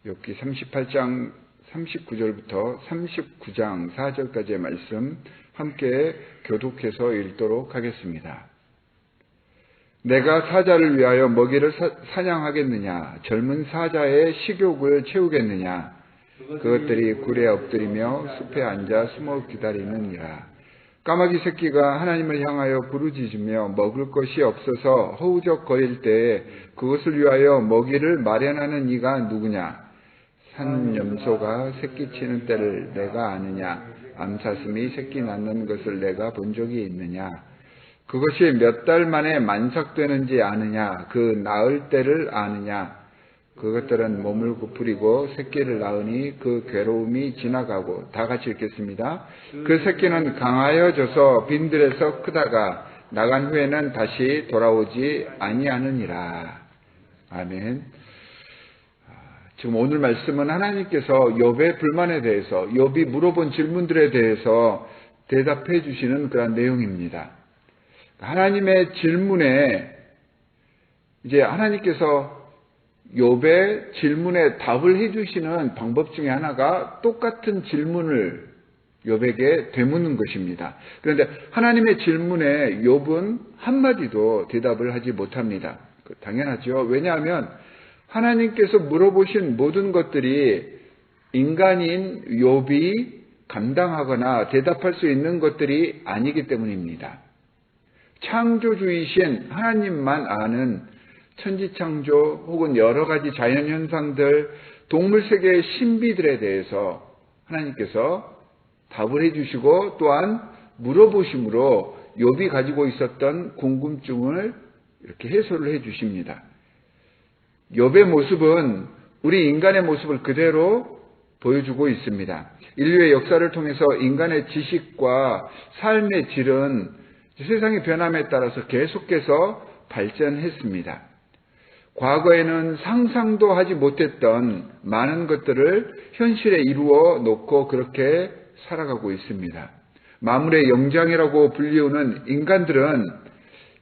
욥기 38장 39절부터 39장 4절까지의 말씀 함께 교독해서 읽도록 하겠습니다. 내가 사자를 위하여 먹이를 사냥하겠느냐? 젊은 사자의 식욕을 채우겠느냐? 그것들이 굴에 엎드리며 숲에 앉아 숨어 기다리느니라. 까마귀 새끼가 하나님을 향하여 부르짖으며 먹을 것이 없어서 허우적거릴 때에 그것을 위하여 먹이를 마련하는 이가 누구냐? 산염소가 새끼치는 때를 내가 아느냐? 암사슴이 새끼 낳는 것을 내가 본 적이 있느냐? 그것이 몇 달 만에 만삭되는지 아느냐? 그 낳을 때를 아느냐? 그것들은 몸을 부풀리고 새끼를 낳으니 그 괴로움이 지나가고, 다 같이 읽겠습니다. 그 새끼는 강하여져서 빈들에서 크다가 나간 후에는 다시 돌아오지 아니하느니라. 아멘. 지금 오늘 말씀은 하나님께서 욥의 불만에 대해서, 욥이 물어본 질문들에 대해서 대답해 주시는 그런 내용입니다. 하나님의 질문에 이제 하나님께서 욥의 질문에 답을 해주시는 방법 중에 하나가 똑같은 질문을 욥에게 되묻는 것입니다. 그런데 하나님의 질문에 욥은 한마디도 대답을 하지 못합니다. 당연하죠. 왜냐하면 하나님께서 물어보신 모든 것들이 인간인 욥이 감당하거나 대답할 수 있는 것들이 아니기 때문입니다. 창조주이신 하나님만 아는 천지창조 혹은 여러 가지 자연현상들, 동물세계의 신비들에 대해서 하나님께서 답을 해주시고 또한 물어보심으로 욥이 가지고 있었던 궁금증을 이렇게 해소를 해주십니다. 욥의 모습은 우리 인간의 모습을 그대로 보여주고 있습니다. 인류의 역사를 통해서 인간의 지식과 삶의 질은 세상의 변함에 따라서 계속해서 발전했습니다. 과거에는 상상도 하지 못했던 많은 것들을 현실에 이루어 놓고 그렇게 살아가고 있습니다. 만물의 영장이라고 불리우는 인간들은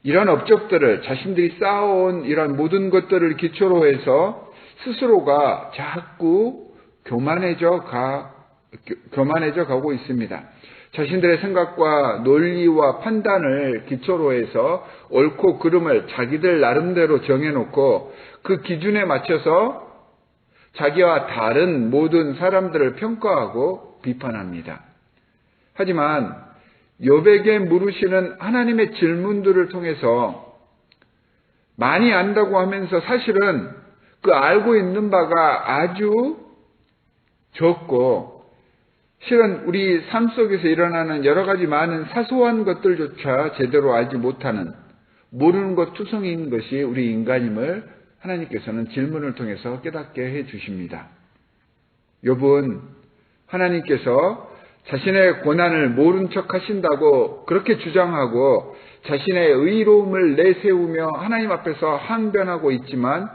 이런 업적들을, 자신들이 쌓아온 이런 모든 것들을 기초로 해서 스스로가 자꾸 교만해져 가고 있습니다. 자신들의 생각과 논리와 판단을 기초로 해서 옳고 그름을 자기들 나름대로 정해놓고 그 기준에 맞춰서 자기와 다른 모든 사람들을 평가하고 비판합니다. 하지만 욥에게 물으시는 하나님의 질문들을 통해서 많이 안다고 하면서 사실은 그 알고 있는 바가 아주 적고, 실은 우리 삶 속에서 일어나는 여러 가지 많은 사소한 것들조차 제대로 알지 못하는, 모르는 것 투성이인 것이 우리 인간임을 하나님께서는 질문을 통해서 깨닫게 해 주십니다. 욥은 하나님께서 자신의 고난을 모른 척 하신다고 그렇게 주장하고 자신의 의로움을 내세우며 하나님 앞에서 항변하고 있지만,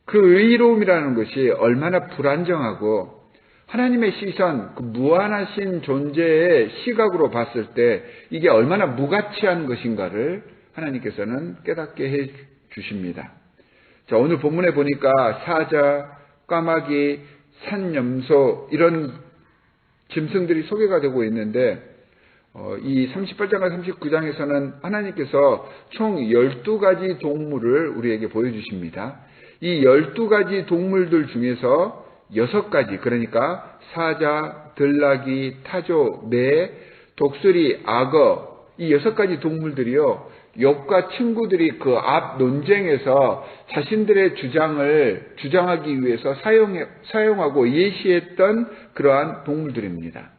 그 의로움이라는 것이 얼마나 불안정하고 하나님의 시선, 그 무한하신 존재의 시각으로 봤을 때 이게 얼마나 무가치한 것인가를 하나님께서는 깨닫게 해 주십니다. 자, 오늘 본문에 보니까 사자, 까마귀, 산염소 이런 짐승들이 소개가 되고 있는데, 이 38장과 39장에서는 하나님께서 총 12가지 동물을 우리에게 보여주십니다. 이 12가지 동물들 중에서 6가지, 그러니까 사자, 들나귀, 타조, 매, 독수리, 악어, 이 6가지 동물들이요, 욥과 친구들이 그 앞 논쟁에서 자신들의 주장을 주장하기 위해서 사용하고 예시했던 그러한 동물들입니다.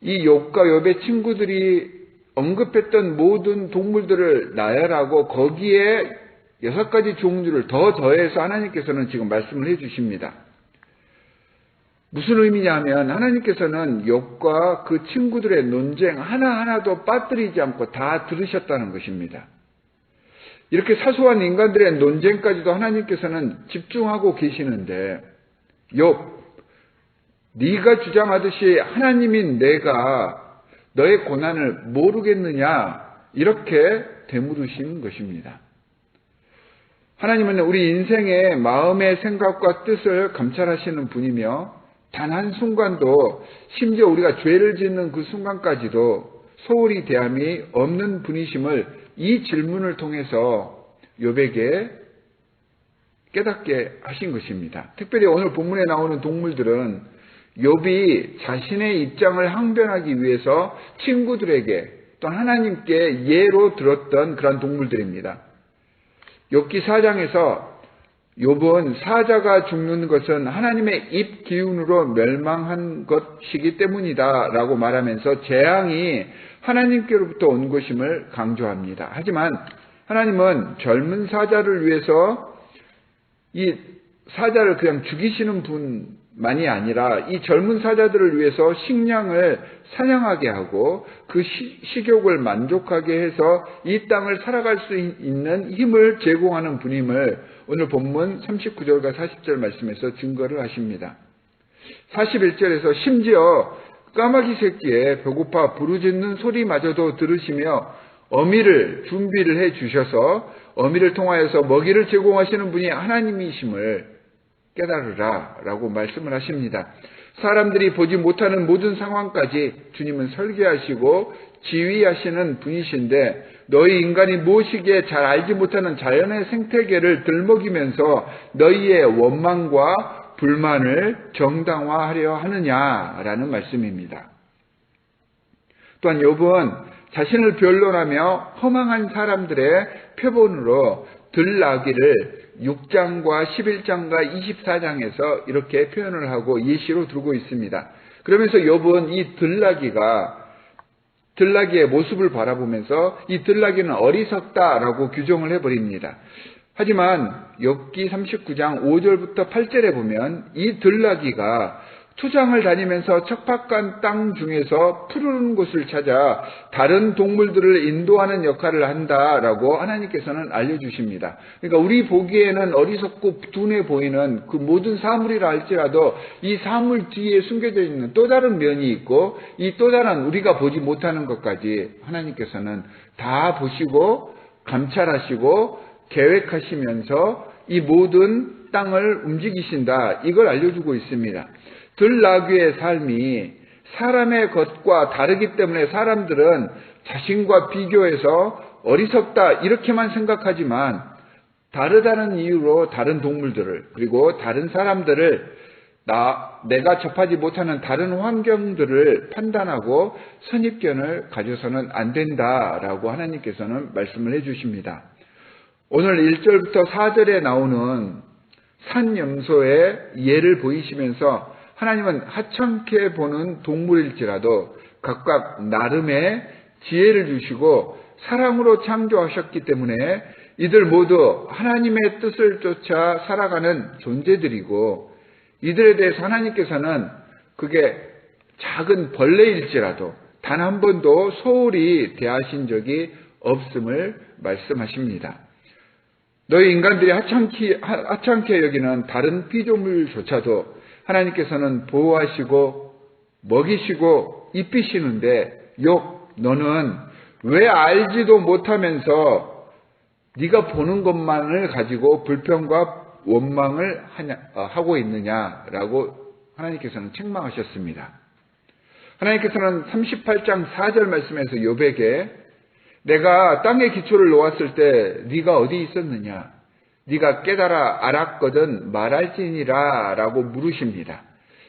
이 욥과 욥의 친구들이 언급했던 모든 동물들을 나열하고 거기에 6가지 종류를 더 더해서 하나님께서는 지금 말씀을 해 주십니다. 무슨 의미냐면 하나님께서는 욥과 그 친구들의 논쟁 하나하나도 빠뜨리지 않고 다 들으셨다는 것입니다. 이렇게 사소한 인간들의 논쟁까지도 하나님께서는 집중하고 계시는데, 욥, 네가 주장하듯이 하나님인 내가 너의 고난을 모르겠느냐, 이렇게 되물으신 것입니다. 하나님은 우리 인생의 마음의 생각과 뜻을 감찰하시는 분이며 단 한순간도 심지어 우리가 죄를 짓는 그 순간까지도 소홀히 대함이 없는 분이심을 이 질문을 통해서 욥에게 깨닫게 하신 것입니다. 특별히 오늘 본문에 나오는 동물들은 욥이 자신의 입장을 항변하기 위해서 친구들에게 또는 하나님께 예로 들었던 그런 동물들입니다. 욥기 4장에서 욥은 사자가 죽는 것은 하나님의 입 기운으로 멸망한 것이기 때문이다 라고 말하면서 재앙이 하나님께로부터 온 것임을 강조합니다. 하지만 하나님은 젊은 사자를 위해서 이 사자를 그냥 죽이시는 분만이 아니라 이 젊은 사자들을 위해서 식량을 사냥하게 하고 그 식욕을 만족하게 해서 이 땅을 살아갈 수 있는 힘을 제공하는 분임을 오늘 본문 39절과 40절 말씀에서 증거를 하십니다. 41절에서 심지어 까마귀 새끼의 배고파 부르짖는 소리마저도 들으시며 어미를 준비를 해 주셔서 어미를 통하여서 먹이를 제공하시는 분이 하나님이심을 깨달으라 라고 말씀을 하십니다. 사람들이 보지 못하는 모든 상황까지 주님은 설계하시고 지휘하시는 분이신데 너희 인간이 무엇이기에 잘 알지 못하는 자연의 생태계를 들먹이면서 너희의 원망과 불만을 정당화하려 하느냐라는 말씀입니다. 또한 욥은 자신을 변론하며 허망한 사람들의 표본으로 들나귀를 6장과 11장과 24장에서 이렇게 표현을 하고 예시로 두고 있습니다. 그러면서 욥은 이 들나귀의 모습을 바라보면서 이 들나귀는 어리석다라고 규정을 해버립니다. 하지만 욥기 39장 5절부터 8절에 보면 이 들나귀가 투장을 다니면서 척박한 땅 중에서 푸르른 곳을 찾아 다른 동물들을 인도하는 역할을 한다라고 하나님께서는 알려주십니다. 그러니까 우리 보기에는 어리석고 둔해 보이는 그 모든 사물이라 할지라도 이 사물 뒤에 숨겨져 있는 또 다른 면이 있고 이 또 다른 우리가 보지 못하는 것까지 하나님께서는 다 보시고 감찰하시고 계획하시면서 이 모든 땅을 움직이신다. 이걸 알려주고 있습니다. 들나귀의 삶이 사람의 것과 다르기 때문에 사람들은 자신과 비교해서 어리석다 이렇게만 생각하지만 다르다는 이유로 다른 동물들을 그리고 다른 사람들을 내가 접하지 못하는 다른 환경들을 판단하고 선입견을 가져서는 안 된다라고 하나님께서는 말씀을 해주십니다. 오늘 1절부터 4절에 나오는 산염소의 예를 보이시면서 하나님은 하찮게 보는 동물일지라도 각각 나름의 지혜를 주시고 사랑으로 창조하셨기 때문에 이들 모두 하나님의 뜻을 쫓아 살아가는 존재들이고 이들에 대해서 하나님께서는 그게 작은 벌레일지라도 단 한 번도 소홀히 대하신 적이 없음을 말씀하십니다. 너희 인간들이 하찮게 여기는 다른 피조물조차도 하나님께서는 보호하시고 먹이시고 입히시는데 욥 너는 왜 알지도 못하면서 네가 보는 것만을 가지고 불평과 원망을 하고 있느냐라고 하나님께서는 책망하셨습니다. 하나님께서는 38장 4절 말씀에서 욥에게 내가 땅에 기초를 놓았을 때 네가 어디 있었느냐? 네가 깨달아 알았거든 말할지니라 라고 물으십니다.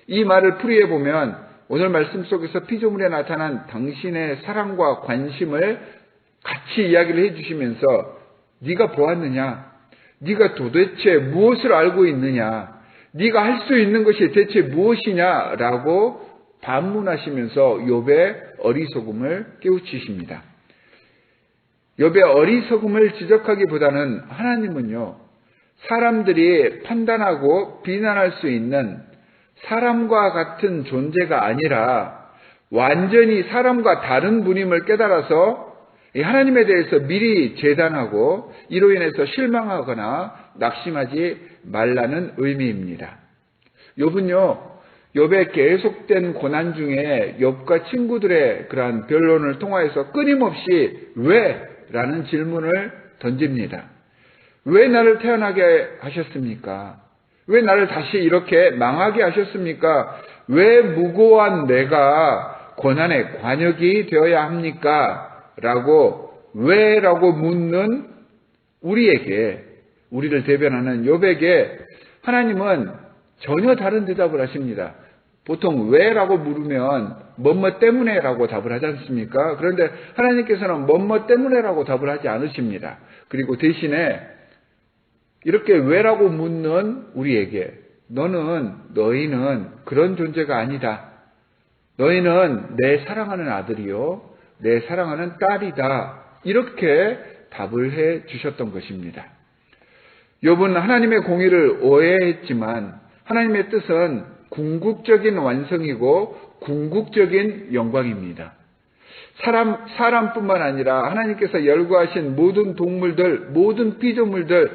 이 말을 풀이해 보면 오늘 말씀 속에서 피조물에 나타난 당신의 사랑과 관심을 같이 이야기를 해주시면서 네가 보았느냐? 네가 도대체 무엇을 알고 있느냐? 네가 할 수 있는 것이 대체 무엇이냐? 라고 반문하시면서 욥의 어리석음을 깨우치십니다. 욥의 어리석음을 지적하기보다는 하나님은요, 사람들이 판단하고 비난할 수 있는 사람과 같은 존재가 아니라 완전히 사람과 다른 분임을 깨달아서 하나님에 대해서 미리 재단하고 이로 인해서 실망하거나 낙심하지 말라는 의미입니다. 욥은요, 욥의 계속된 고난 중에 욥과 친구들의 그러한 변론을 통하여서 끊임없이 왜? 라는 질문을 던집니다. 왜 나를 태어나게 하셨습니까? 왜 나를 다시 이렇게 망하게 하셨습니까? 왜 무고한 내가 고난의 관역이 되어야 합니까? 왜라고 묻는 우리에게, 우리를 대변하는 욥에게 하나님은 전혀 다른 대답을 하십니다. 보통 왜라고 물으면 뭐뭐 때문에라고 답을 하지 않습니까? 그런데 하나님께서는 뭐뭐 때문에라고 답을 하지 않으십니다. 그리고 대신에 이렇게 왜라고 묻는 우리에게 너희는 그런 존재가 아니다. 너희는 내 사랑하는 아들이요, 내 사랑하는 딸이다. 이렇게 답을 해 주셨던 것입니다. 욥은 하나님의 공의를 오해했지만 하나님의 뜻은 궁극적인 완성이고 궁극적인 영광입니다. 사람뿐만 아니라 하나님께서 열거하신 모든 동물들, 모든 피조물들,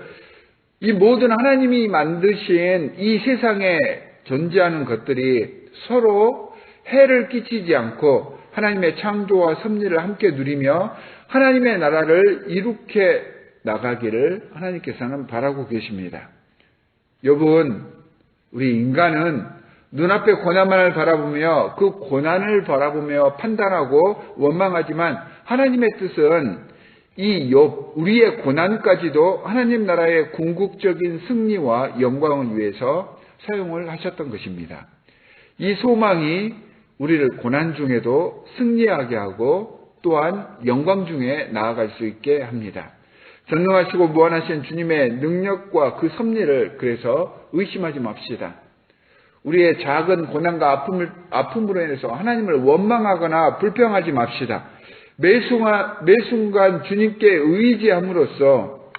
이 모든 하나님이 만드신 이 세상에 존재하는 것들이 서로 해를 끼치지 않고 하나님의 창조와 섭리를 함께 누리며 하나님의 나라를 이룩해 나가기를 하나님께서는 바라고 계십니다. 욥은 우리 인간은 눈앞의 고난만을 바라보며 그 고난을 바라보며 판단하고 원망하지만 하나님의 뜻은 이 욥, 우리의 고난까지도 하나님 나라의 궁극적인 승리와 영광을 위해서 사용을 하셨던 것입니다. 이 소망이 우리를 고난 중에도 승리하게 하고 또한 영광 중에 나아갈 수 있게 합니다. 전능하시고 무한하신 주님의 능력과 그 섭리를 그래서 의심하지 맙시다. 우리의 작은 고난과 아픔으로 인해서 하나님을 원망하거나 불평하지 맙시다. 매 순간 주님께 의지함으로써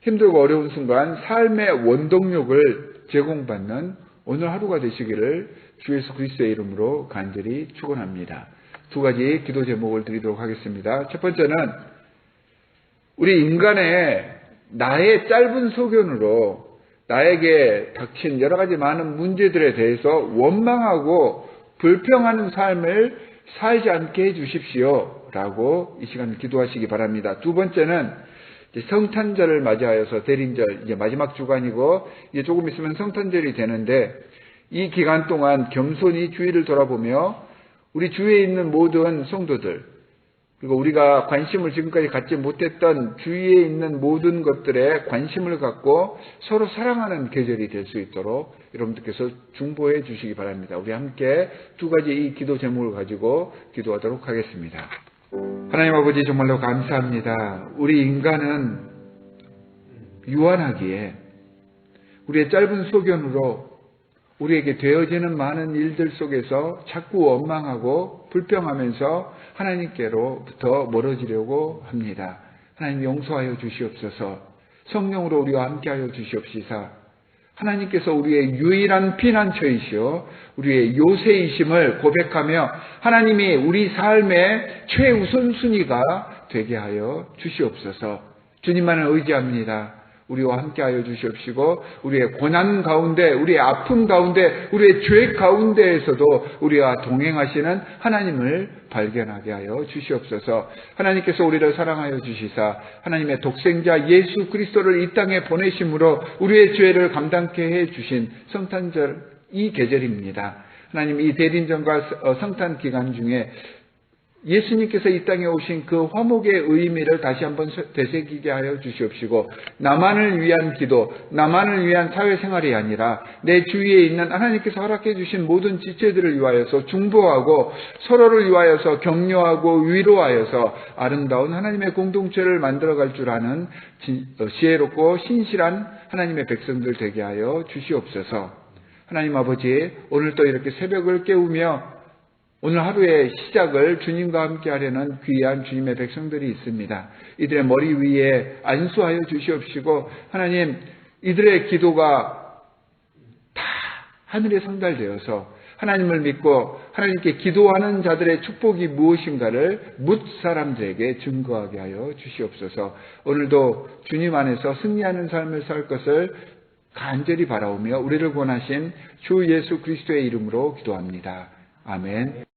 힘들고 어려운 순간 삶의 원동력을 제공받는 오늘 하루가 되시기를 주 예수 그리스도의 이름으로 간절히 축원합니다. 두 가지 기도 제목을 드리도록 하겠습니다. 첫 번째는 우리 인간의 나의 짧은 소견으로 나에게 닥친 여러 가지 많은 문제들에 대해서 원망하고 불평하는 삶을 살지 않게 해주십시오 라고 이 시간 기도하시기 바랍니다. 두 번째는 성탄절을 맞이하여서 대림절, 이제 마지막 주간이고 이제 조금 있으면 성탄절이 되는데 이 기간 동안 겸손히 주위를 돌아보며 우리 주위에 있는 모든 성도들, 그리고 우리가 관심을 지금까지 갖지 못했던 주위에 있는 모든 것들에 관심을 갖고 서로 사랑하는 계절이 될 수 있도록 여러분들께서 중보해 주시기 바랍니다. 우리 함께 두 가지 이 기도 제목을 가지고 기도하도록 하겠습니다. 하나님 아버지 정말로 감사합니다. 우리 인간은 유한하기에 우리의 짧은 소견으로 우리에게 되어지는 많은 일들 속에서 자꾸 원망하고 불평하면서 하나님께로부터 멀어지려고 합니다. 하나님 용서하여 주시옵소서. 성령으로 우리와 함께하여 주시옵시사. 하나님께서 우리의 유일한 피난처이시오 우리의 요새이심을 고백하며 하나님이 우리 삶의 최우선순위가 되게 하여 주시옵소서. 주님만을 의지합니다. 우리와 함께하여 주시옵시고 우리의 고난 가운데, 우리의 아픔 가운데, 우리의 죄 가운데에서도 우리와 동행하시는 하나님을 발견하게 하여 주시옵소서. 하나님께서 우리를 사랑하여 주시사 하나님의 독생자 예수 그리스도를 이 땅에 보내심으로 우리의 죄를 감당케 해 주신 성탄절 이 계절입니다. 하나님 이 대림절과 성탄 기간 중에 예수님께서 이 땅에 오신 그 화목의 의미를 다시 한번 되새기게 하여 주시옵시고 나만을 위한 기도, 나만을 위한 사회생활이 아니라 내 주위에 있는 하나님께서 허락해 주신 모든 지체들을 위하여서 중보하고 서로를 위하여서 격려하고 위로하여서 아름다운 하나님의 공동체를 만들어갈 줄 아는 지혜롭고 신실한 하나님의 백성들 되게 하여 주시옵소서. 하나님 아버지, 오늘 또 이렇게 새벽을 깨우며 오늘 하루의 시작을 주님과 함께 하려는 귀한 주님의 백성들이 있습니다. 이들의 머리 위에 안수하여 주시옵시고 하나님 이들의 기도가 다 하늘에 상달되어서 하나님을 믿고 하나님께 기도하는 자들의 축복이 무엇인가를 뭇 사람들에게 증거하게 하여 주시옵소서. 오늘도 주님 안에서 승리하는 삶을 살 것을 간절히 바라오며 우리를 권하신 주 예수 그리스도의 이름으로 기도합니다. 아멘.